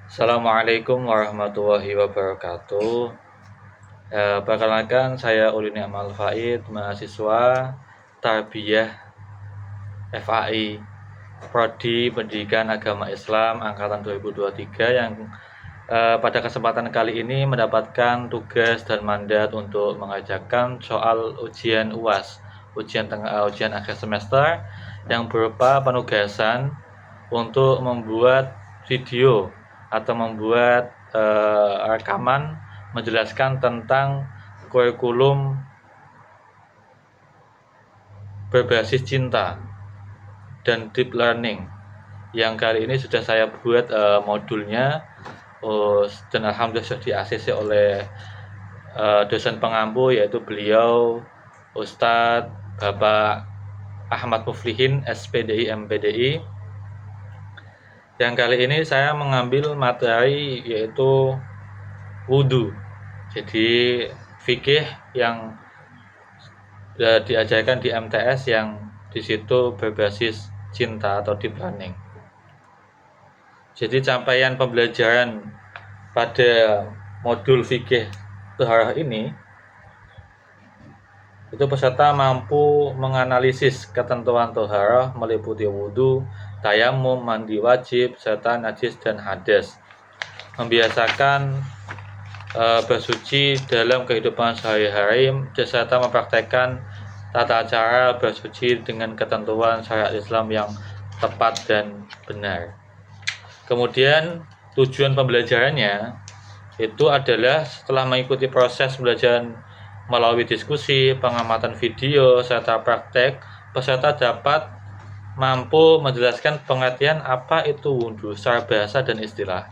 Assalamualaikum warahmatullahi wabarakatuh. Perkenalkan saya Ulini Amal Faid, mahasiswa Tarbiyah FAI, Prodi Pendidikan Agama Islam Angkatan 2023 yang pada kesempatan kali ini mendapatkan tugas dan mandat untuk mengajarkan soal ujian UAS, ujian akhir semester, yang berupa penugasan untuk membuat video atau membuat rekaman menjelaskan tentang kurikulum berbasis cinta dan deep learning, yang kali ini sudah saya buat modulnya, dan alhamdulillah sudah di-ACC oleh dosen pengampu, yaitu beliau Ustadz Bapak Ahmad Muflihin SPDI MPDI. Yang kali ini saya mengambil materi yaitu wudhu. Jadi fikih yang diajarkan di MTS yang di situ berbasis cinta atau deep learning. Jadi capaian pembelajaran pada modul fikih Toharoh ini, itu peserta mampu menganalisis ketentuan Toharoh meliputi wudhu, tayamum, mandi wajib, serta najis dan hadas. Membiasakan bersuci dalam kehidupan sehari-hari, serta mempraktekkan tata cara bersuci dengan ketentuan syariat Islam yang tepat dan benar. Kemudian tujuan pembelajarannya itu adalah setelah mengikuti proses pembelajaran melalui diskusi, pengamatan video, serta praktek, peserta dapat mampu menjelaskan pengertian apa itu wudhu secara bahasa dan istilah.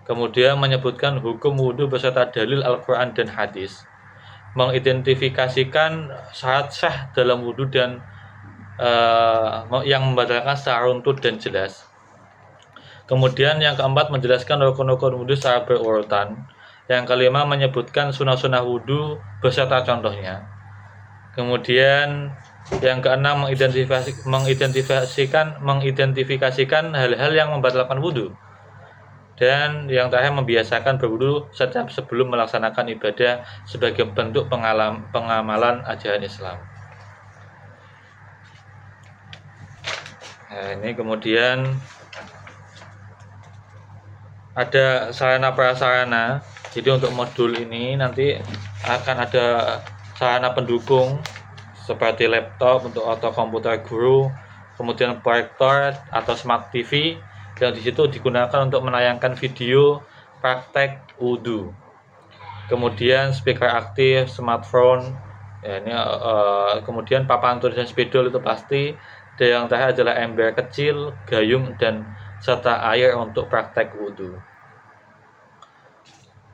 Kemudian menyebutkan hukum wudhu beserta dalil Al-Quran dan hadis, mengidentifikasikan syarat sah dalam wudhu dan yang membatalkan secara runtut dan jelas. Kemudian yang keempat, menjelaskan rukun-rukun wudhu secara berurutan. Yang kelima, menyebutkan sunah-sunah wudhu beserta contohnya. Kemudian yang keenam, mengidentifikasikan hal-hal yang membatalkan wudhu. Dan yang terakhir, membiasakan berwudhu setiap sebelum melaksanakan ibadah sebagai bentuk pengamalan ajaran Islam. Nah, ini kemudian ada sarana prasarana. Jadi untuk modul ini nanti akan ada sarana pendukung seperti laptop untuk atau komputer guru, kemudian proyektor atau smart TV yang di situ digunakan untuk menayangkan video praktek wudhu. Kemudian speaker aktif, smartphone, ya ini, kemudian papan tulisan spidol itu pasti. Dan yang terakhir adalah ember kecil, gayung, dan serta air untuk praktek wudhu.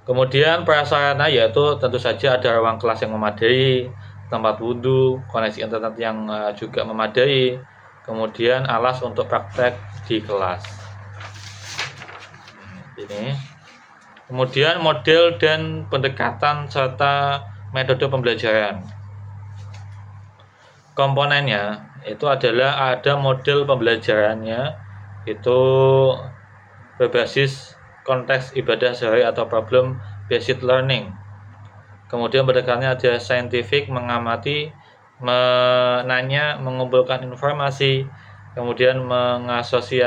Kemudian prasarana yaitu tentu saja ada ruang kelas yang memadai, tempat wudhu, koneksi internet yang juga memadai, kemudian alas untuk praktek di kelas. Ini. Kemudian model dan pendekatan serta metode pembelajaran. Komponennya itu adalah ada model pembelajarannya itu berbasis konteks ibadah sehari atau problem based learning. Kemudian pendekatannya ada scientific, mengamati, menanya, mengumpulkan informasi, kemudian mengasosiasi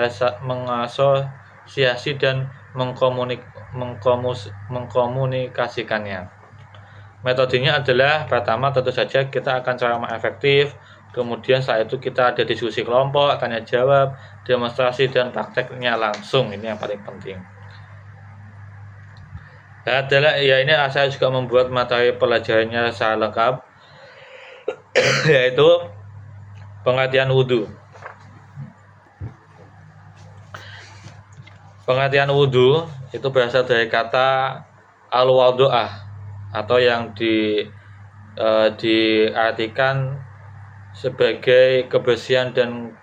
dan mengkomunikasikannya. Metodenya adalah pertama tentu saja kita akan cara efektif, kemudian setelah itu kita ada diskusi kelompok, tanya jawab, demonstrasi, dan prakteknya langsung. Ini yang paling penting. Adalah ya, ini saya juga membuat materi pelajarannya secara lengkap yaitu pengertian wudhu. Pengertian wudhu itu berasal dari kata al-wadu'ah atau yang diartikan sebagai kebersihan dan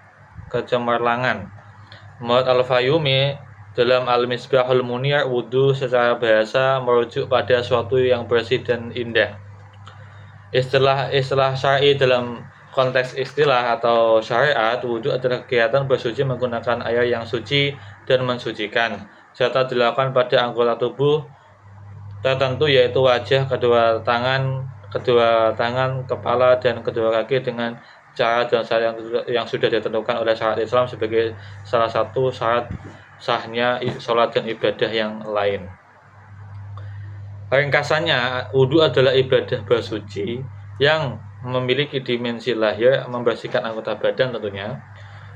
kecemerlangan. Menurut Al-Fayyumi dalam Al-Misbahul Munir, wudhu secara bahasa merujuk pada suatu yang bersih dan indah. Istilah syar'i dalam konteks istilah atau syariat, wudhu adalah kegiatan bersuci menggunakan air yang suci dan mensucikan, serta dilakukan pada anggota tubuh tertentu yaitu wajah, kedua tangan, kepala, dan kedua kaki dengan cara dan syarat yang sudah ditentukan oleh syariat Islam sebagai salah satu syarat sahnya sholat dan ibadah yang lain. Ringkasannya, wudhu adalah ibadah bersuci yang memiliki dimensi lahir, membersihkan anggota badan tentunya,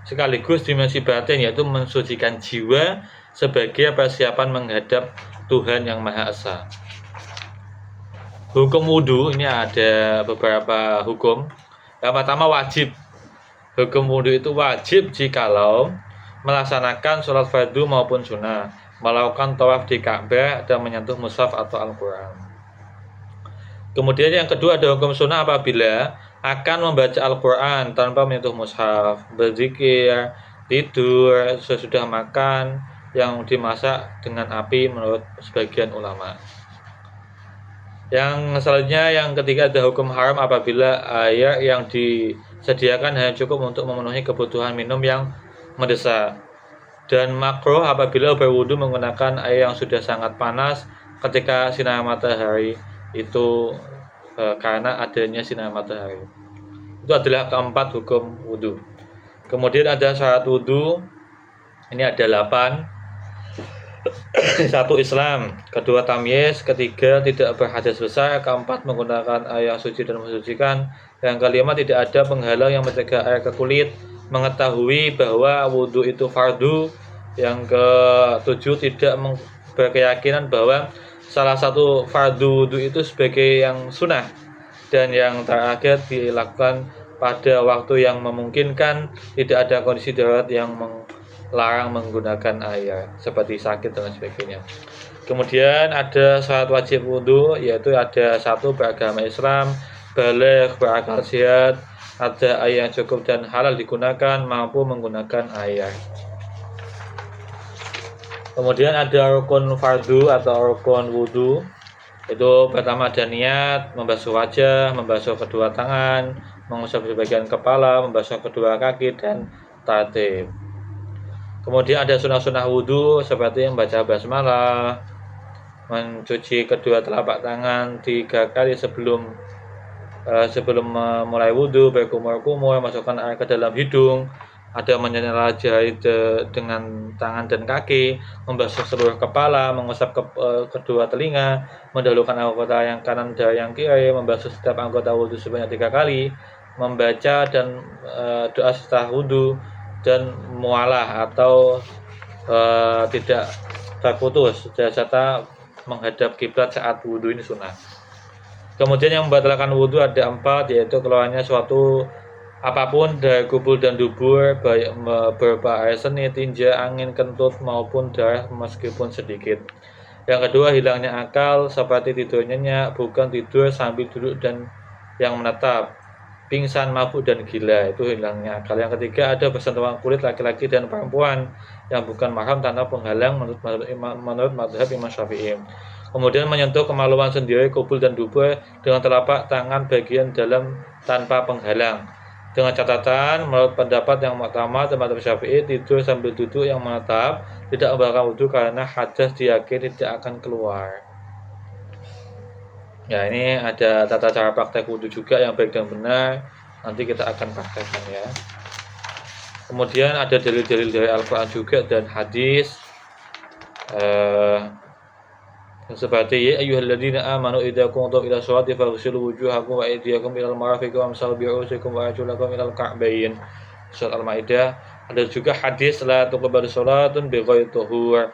sekaligus dimensi batin yaitu mensucikan jiwa sebagai persiapan menghadap Tuhan yang Maha Esa. Hukum wudhu ini ada beberapa hukum. Yang pertama wajib. Hukum wudhu itu wajib jikalau melaksanakan sholat fardu maupun sunnah, melakukan tawaf di Ka'bah dan menyentuh mushaf atau Al-Quran. Kemudian yang kedua ada hukum sunnah apabila akan membaca Al-Quran tanpa menyentuh mushaf, berzikir, tidur, sesudah makan yang dimasak dengan api menurut sebagian ulama. Yang selanjutnya yang ketiga ada hukum haram apabila air yang disediakan hanya cukup untuk memenuhi kebutuhan minum yang mendesak. Dan makruh apabila berwudu menggunakan air yang sudah sangat panas ketika sinar matahari itu karena adanya sinar matahari. Itu adalah keempat hukum wudu. Kemudian ada syarat wudu. Ini ada 8. 1. Islam, kedua tamyiz, ketiga tidak berhadas besar, keempat menggunakan air yang suci dan mensucikan, yang kelima tidak ada penghalang yang mencegah air ke kulit, mengetahui bahwa wudu itu fardu, yang ketujuh tidak berkeyakinan bahwa salah satu fardu wudu itu sebagai yang sunnah, dan yang terakhir dilakukan pada waktu yang memungkinkan, tidak ada kondisi darurat yang larang menggunakan air seperti sakit dan sebagainya. Kemudian ada syarat wajib wudu, yaitu ada 1. Beragama Islam, baligh, berakal sehat, ada air yang cukup dan halal digunakan, mampu menggunakan air. Kemudian ada rukun fardu atau rukun wudu. Itu pertama ada niat, membasuh wajah, membasuh kedua tangan, mengusap sebagian kepala, membasuh kedua kaki, dan tartib. Kemudian ada sunnah-sunnah wudhu seperti membaca basmalah, mencuci kedua telapak tangan 3 kali sebelum memulai wudhu, berkumur-kumur, masukkan air ke dalam hidung, ada menyela jari dengan tangan dan kaki, membasuh seluruh kepala, mengusap kedua telinga, mendahulukan anggota yang kanan dari yang kiri, membasuh setiap anggota wudhu sebanyak 3 kali, membaca dan doa setelah wudhu, dan mualah atau tidak terputus serta menghadap kiblat saat wudhu ini sunnah. Kemudian yang membatalkan wudhu ada 4, yaitu keluarnya suatu apapun dari kubul dan dubur, baik berupa air seni, tinja, angin, kentut maupun darah meskipun sedikit. Yang kedua hilangnya akal seperti tidur nyenyak, bukan tidur sambil duduk dan yang menetap, pingsan, mabuk, dan gila, itu hilangnya akal. Yang ketiga ada bersentuhan kulit laki-laki dan perempuan yang bukan mahram tanpa penghalang menurut mazhab Imam Syafi'i. Kemudian menyentuh kemaluan sendiri kubul dan dubur dengan telapak tangan bagian dalam tanpa penghalang. Dengan catatan menurut pendapat yang utama mazhab Syafi'i, tidur sambil duduk yang menetap tidak membatalkan wudhu karena hadas diyakini tidak akan keluar. Ya, ini ada tata cara praktek wudhu juga yang baik dan benar. Nanti kita akan praktekkan ya. Kemudian ada dalil-dalil dari Al-Quran juga dan hadis. Seperti ya ayyuhalladzina amanu idza qumtum ila sholati faghsilu wujuhakum wa aydiyakum ilal marafiqi wamsahu bi ru'usikum wa arjulakum ilal ka'bayn. Surat Al-Maidah. Ada juga hadis la tuqbalu sholatun bi ghairi tuhur.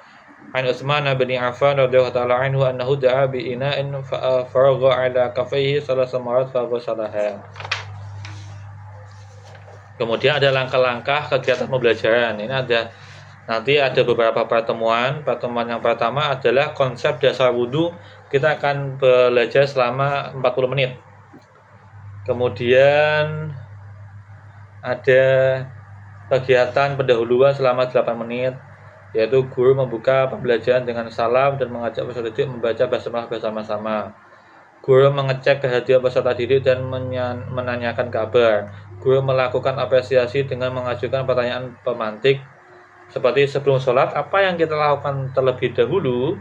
An Utsman bin Affan radhiyallahu ta'ala anhu annahu da'a bi ina'in faragha 'ala kaffayhi salasa marat faghsalaha. Kemudian ada langkah-langkah kegiatan pembelajaran. Ini nanti ada beberapa pertemuan. Pertemuan yang pertama adalah konsep dasar wudhu. Kita akan belajar selama 40 menit. Kemudian ada kegiatan pendahuluan selama 8 menit, yaitu guru membuka pembelajaran dengan salam dan mengajak peserta didik membaca basmalah bersama-sama. Guru mengecek kehadiran peserta didik dan menanyakan kabar. Guru melakukan apresiasi dengan mengajukan pertanyaan pemantik seperti sebelum sholat apa yang kita lakukan terlebih dahulu,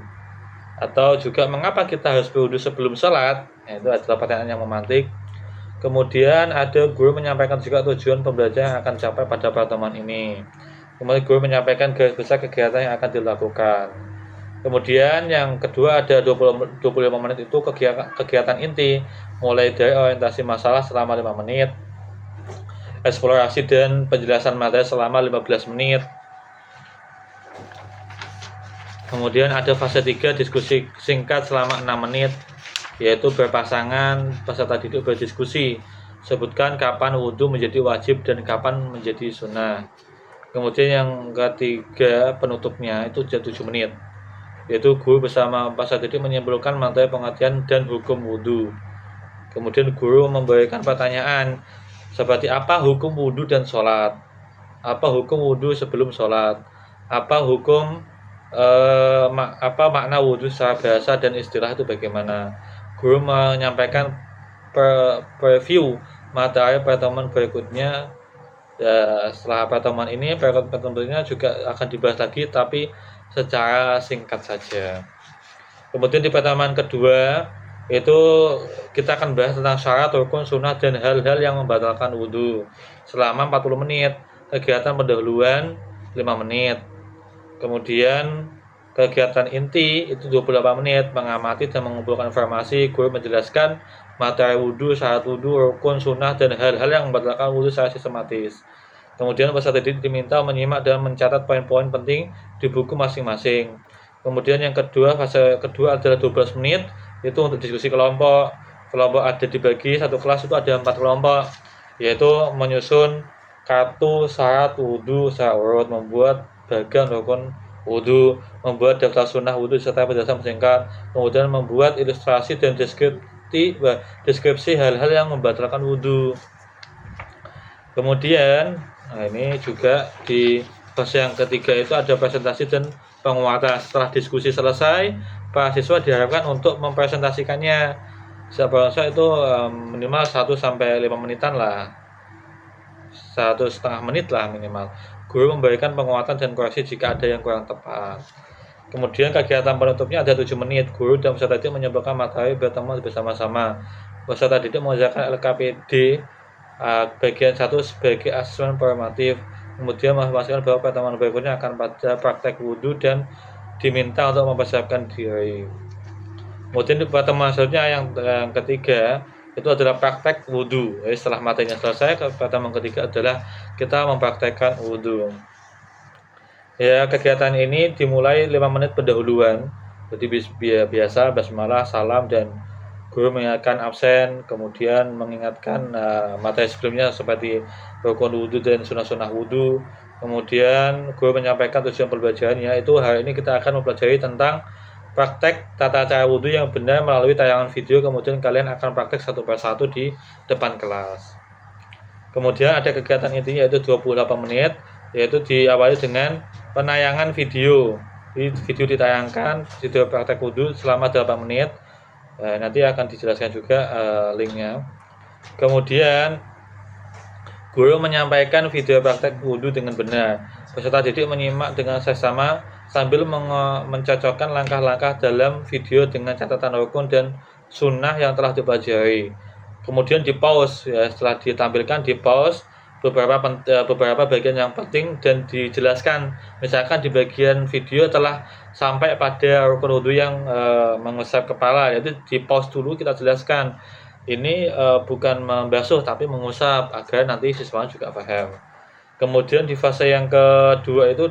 atau juga mengapa kita harus berwudu sebelum sholat. Nah, itu adalah pertanyaan yang memantik. Kemudian ada guru menyampaikan juga tujuan pembelajaran yang akan capai pada pertemuan ini. Kemudian guru menyampaikan garis besar kegiatan yang akan dilakukan. Kemudian yang kedua ada 25 menit itu kegiatan inti, mulai dari orientasi masalah selama 5 menit, eksplorasi dan penjelasan materi selama 15 menit. Kemudian ada fase 3, diskusi singkat selama 6 menit, yaitu berpasangan peserta didik berdiskusi. Sebutkan kapan wudhu menjadi wajib dan kapan menjadi sunnah. Kemudian yang ketiga penutupnya itu 7 menit, yaitu guru bersama peserta didik menyimpulkan materi pengertian dan hukum wudhu. Kemudian guru memberikan pertanyaan seperti apa hukum wudhu dan sholat, apa hukum wudhu sebelum sholat, apa hukum apa makna wudhu secara bahasa dan istilah itu bagaimana. Guru menyampaikan preview materi pertemuan berikutnya. Ya, setelah pertemuan ini pertemuannya juga akan dibahas lagi tapi secara singkat saja. Kemudian di pertemuan kedua itu kita akan bahas tentang syarat, rukun, sunnah dan hal-hal yang membatalkan wudhu selama 40 menit. Kegiatan pendahuluan 5 menit. Kemudian kegiatan inti itu 28 menit, mengamati dan mengumpulkan informasi. Guru menjelaskan materi wudhu, syarat wudhu, rukun, sunnah dan hal-hal yang membatalkan wudhu secara sistematis. Kemudian peserta didik diminta menyimak dan mencatat poin-poin penting di buku masing-masing. Kemudian yang kedua, fase kedua adalah 12 menit, itu untuk diskusi kelompok. Kelompok ada dibagi, satu kelas itu ada 4 kelompok, yaitu menyusun kartu syarat wudhu secara urut, membuat bagan rukun wudhu, membuat daftar sunnah wudhu serta penjelasan singkat, kemudian membuat ilustrasi dan deskripsi hal-hal yang membatalkan wudhu. Kemudian ini juga di fase yang ketiga itu ada presentasi dan penguatan. Setelah diskusi selesai, mahasiswa diharapkan untuk mempresentasikannya. Seharusnya itu minimal 1-5 menitan lah, 1,5 menit lah minimal. Guru memberikan penguatan dan koreksi jika ada yang kurang tepat. Kemudian kegiatan penutupnya ada 7 menit. Guru dan peserta didik menyimpulkan materi bertemu bersama-sama. Peserta didik mengerjakan LKPD bagian 1 sebagai asesmen formatif. Kemudian memastikan bahwa pertemuan berikutnya akan pada praktek wudhu dan diminta untuk mempersiapkan diri. Kemudian di pertemuan selanjutnya yang ketiga itu adalah praktek wudhu. Setelah materinya selesai, pertemuan ketiga adalah kita mempraktekkan wudhu. Ya, kegiatan ini dimulai 5 menit pendahuluan. Jadi biasa basmalah, salam, dan guru mengingatkan absen, kemudian mengingatkan materi sebelumnya seperti rukun wudhu dan sunnah-sunnah wudhu. Kemudian guru menyampaikan tujuan pembelajaran, yaitu hari ini kita akan mempelajari tentang praktek tata cara wudhu yang benar melalui tayangan video. Kemudian kalian akan praktek satu persatu di depan kelas. Kemudian ada kegiatan intinya yaitu 28 menit, yaitu diawali dengan penayangan video. Video ditayangkan, video praktek wudhu selama 8 menit. Nanti akan dijelaskan juga linknya. Kemudian guru menyampaikan video praktek wudhu dengan benar. Peserta didik menyimak dengan seksama sambil mencocokkan langkah-langkah dalam video dengan catatan rukun dan sunnah yang telah dipelajari. Kemudian di pause, ya, setelah ditampilkan di pause beberapa bagian yang penting dan dijelaskan. Misalkan di bagian video telah sampai pada rukun wudhu yang mengusap kepala, yaitu di pause dulu kita jelaskan. Ini bukan membasuh tapi mengusap agar nanti siswa juga paham. Kemudian di fase yang kedua itu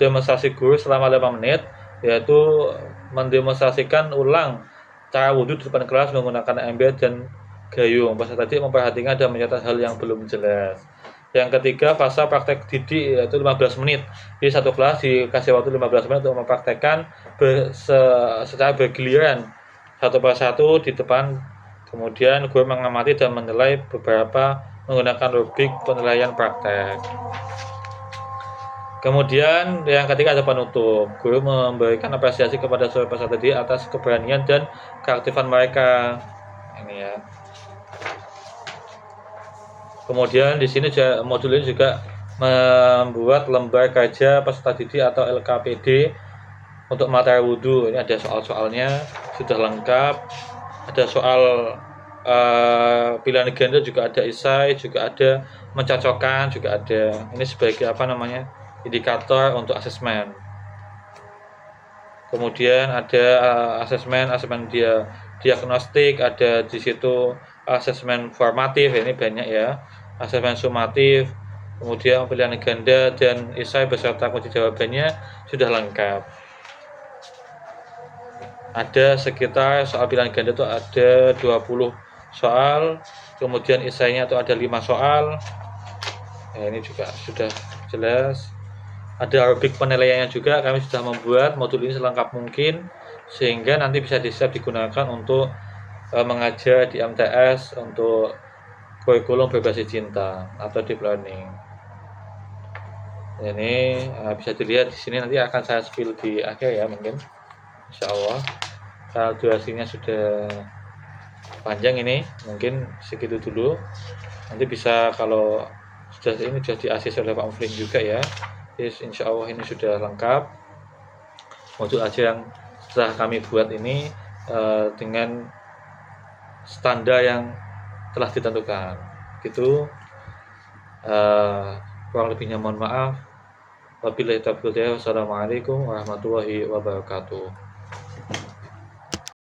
demonstrasi guru selama 5 menit, yaitu mendemonstrasikan ulang cara wudhu di depan kelas menggunakan ember dan gayung. Peserta didik memperhatikan dan mencatat hal yang belum jelas. Yang ketiga, fase praktek didik yaitu 15 menit. Di satu kelas dikasih waktu 15 menit untuk mempraktekkan secara bergiliran satu persatu di depan. Kemudian guru mengamati dan menilai beberapa menggunakan rubrik penilaian praktek. Kemudian yang ketiga ada penutup. Guru memberikan apresiasi kepada seluruh peserta didik atas keberanian dan keaktifan mereka. Ini ya. Kemudian di sini modul ini juga membuat lembar kerja peserta didik atau LKPD untuk materi wudhu. Ini ada soal-soalnya sudah lengkap, ada soal pilihan ganda, juga ada esai, juga ada mencocokkan, juga ada. Ini sebagai indikator untuk asesmen. Kemudian ada asesmen dia diagnostik, ada di situ asesmen formatif, ini banyak ya, asesmen sumatif, kemudian pilihan ganda dan esai beserta kunci jawabannya sudah lengkap. Ada sekitar soal pilihan ganda itu ada 20 soal, kemudian esainya itu ada 5 soal. Ini juga sudah jelas. Ada rubrik penilaiannya juga, kami sudah membuat modul ini selengkap mungkin sehingga nanti bisa digunakan untuk mengajar di MTS untuk kurikulum berbasis cinta atau deep learning. Ini bisa dilihat di sini, nanti akan saya spill di akhir ya mungkin, insya Allah. Kalau durasinya sudah panjang ini, mungkin segitu dulu. Nanti bisa kalau sudah di-assist oleh Pak Muflin juga ya. Insya Allah ini sudah lengkap modul aja yang setelah kami buat ini dengan standar yang telah ditentukan gitu. Kurang lebihnya mohon maaf. Wabillahi taufiq. Wassalamualaikum warahmatullahi wabarakatuh.